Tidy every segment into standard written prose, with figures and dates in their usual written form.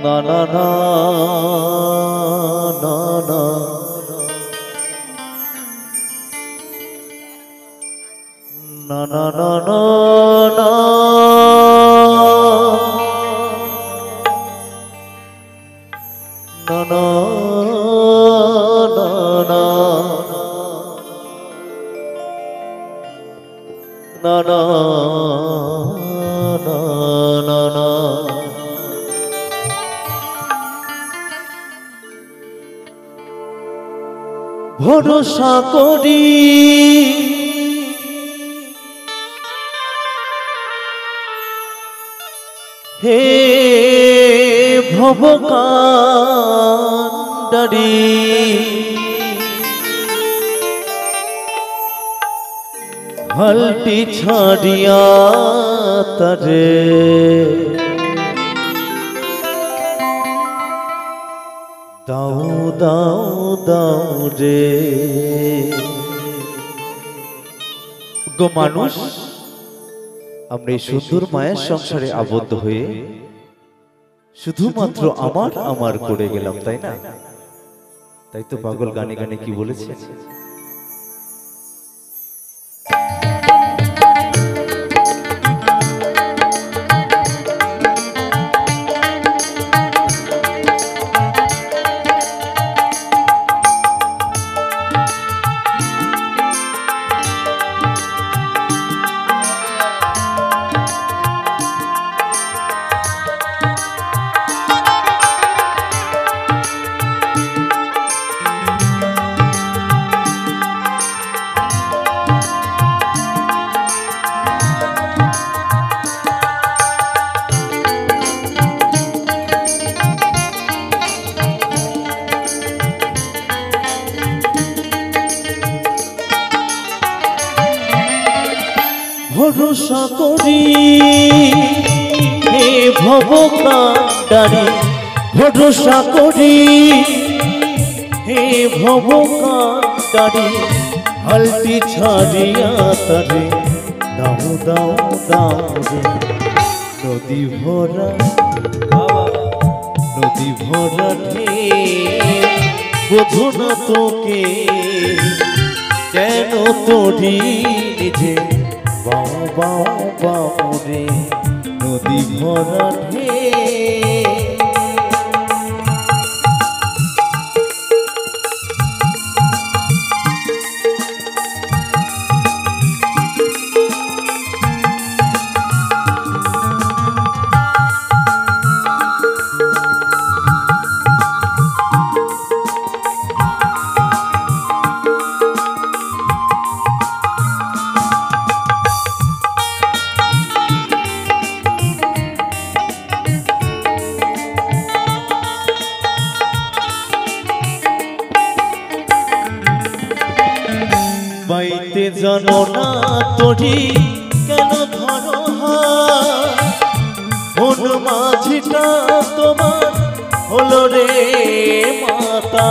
না না না না না না না না না না na na na na na na na na ভরসা করি হে ভবকান্ডারি হালটি ছাড়িয়া তারে দাও দাও দাও রে গো মানুষ আমরা এই সুন্দর মায়ের সংসারে আবদ্ধ হয়ে শুধুমাত্র আমার আমার করে গেলাম, তাই না? তাই তো পাগল গানে গানে কি বলেছে, ভরসা করি হে ভবকান্ডারি, ভরসা করি হে ভবকান্ডারি হালটি ছাড়িয়া তারে দাও দাও দাও রে নদী ভরা নদী ভরা বোঝো না তোকে কেন তোরি নিজে বাউ বাউ বাউ রে নদী ভরা বাইতে জানো না তোরি কেন ধরো মন মাঝিটা তোমার হলো রে মাতা,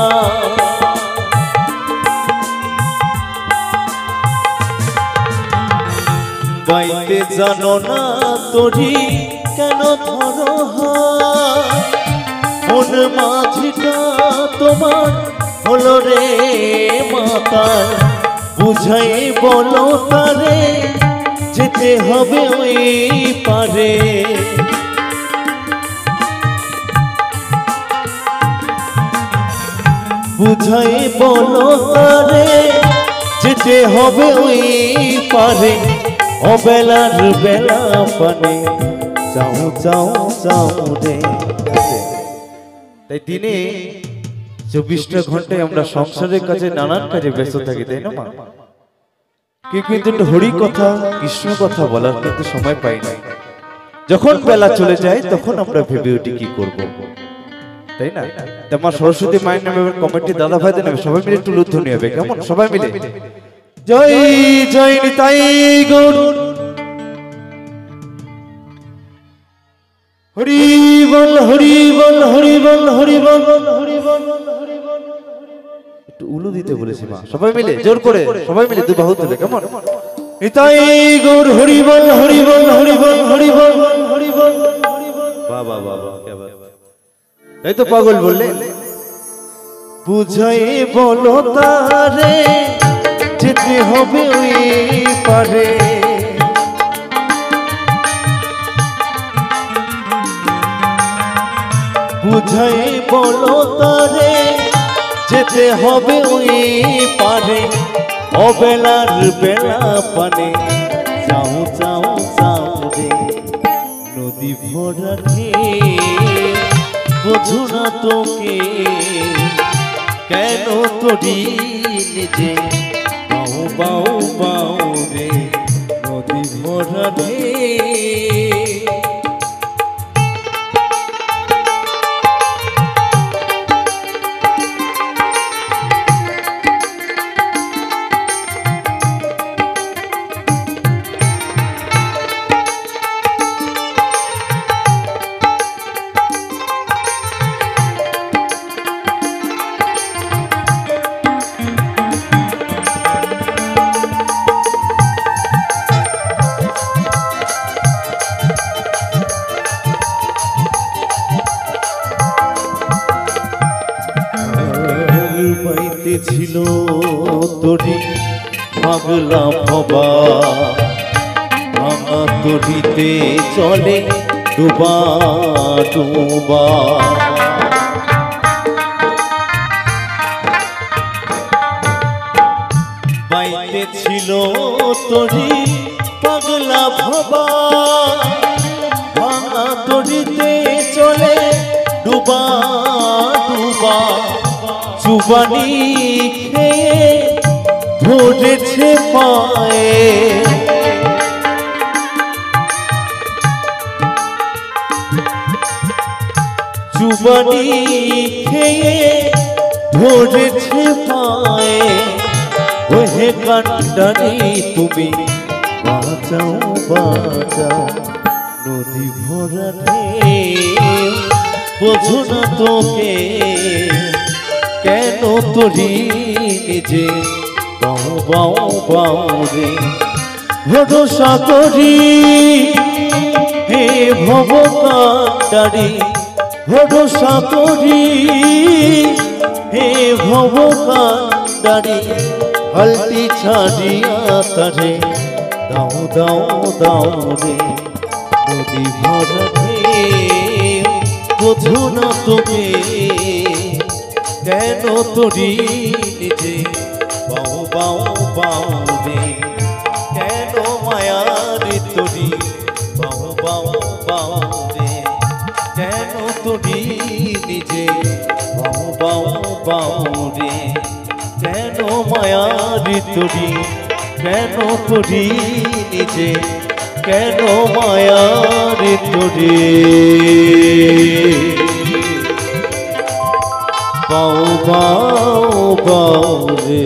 বাইতে জানো না তোরি কেন ধরো মন মাঝিটা তোমার হলো রে মাতা, বুঝাই বলো তারে যেতে হবে ওই পারে, বুঝাই বলো তারে যেতে হবে ওই পারে, অবেলার বেলা পানে চাও চাও চাও রে। তাই দিনে 24টা ঘন্টায় আমরা সংসারের কাজে নানান কাজে ব্যস্ত থাকি, তাই না মা? কেউ কিন্তু হরি কথা কৃষ্ণ কথা বলার কিন্তু সময় পাই না। যখন বেলা চলে যায় তখন আমরা ভেবে উঠি কি করব, তাই না? মা সরস্বতী মায়ের নামে কমিটি দাদা ভাইদের নামে সবাই মিলে একটু লুধ্বনি হবে, কেমন? সবাই মিলে জয় জয় নিতাই গৌর হরি বল হরি বল হরি বল হরি বল হরি বল হরি বল। একটু উলু দিতে বলেছি মা, সবাই মিলে জোর করে সবাই মিলে দু বাহু তুলে, কেমন? নিতাই গৌর হরি বল হরি বল হরি বল হরি বল হরি বল। বাহ বাহ বাহ বাহ, তাই তো পাগল বললেন। বুঝাই বলো তারে যেতে হবে ওই পারে, বুঝাই বলো তারে যেতে হবে ওই পারে, অবেলার বেলা পানে চাও চাও চাও রে নদী ভরা বোঝো না তোকে কেন তোরি নিজে বাউ বাউ বাউ রে নদী ভরা বাইতে ছিল তরি পাগলা ভবা, ভাঙা তরিতে চলে ডুবা ডুবা, বাইতে ছিল তরি পাগলা ভবা, ভাঙা তরিতে চলে ডুবা ডুবা, চুবানি খেয়ে ধরেছে পায়ে, চুবানি খেয়ে ধরেছে পায়ে, ওহে কান্ডানি তুমি বাঁচাও বাঁচাও নদী ভরা ঢেউ বোঝো না তোকে কেন তোরি নিজে বাউ বাউ বাউ রে ভরসা করি হে ভব কান্ডারি, ভরসা করি হে ভব কান্ডারি, হালটি ছাড়িয়া তারে দাও দাও দাও রে নদী ভরা ঢেউ বোঝো না তোকে কেন তোরি নিজে বাউ বাউ বাউ রে কেন মায়ার তোরি বাউ বাউ বাউ রে কেন তোরি নিজে বাউ বাউ বাউ রে কেন মায়ার তোরি কেন তোরি নিজে কেন মায়ার তোরি বাউ বাউ বাউ রে।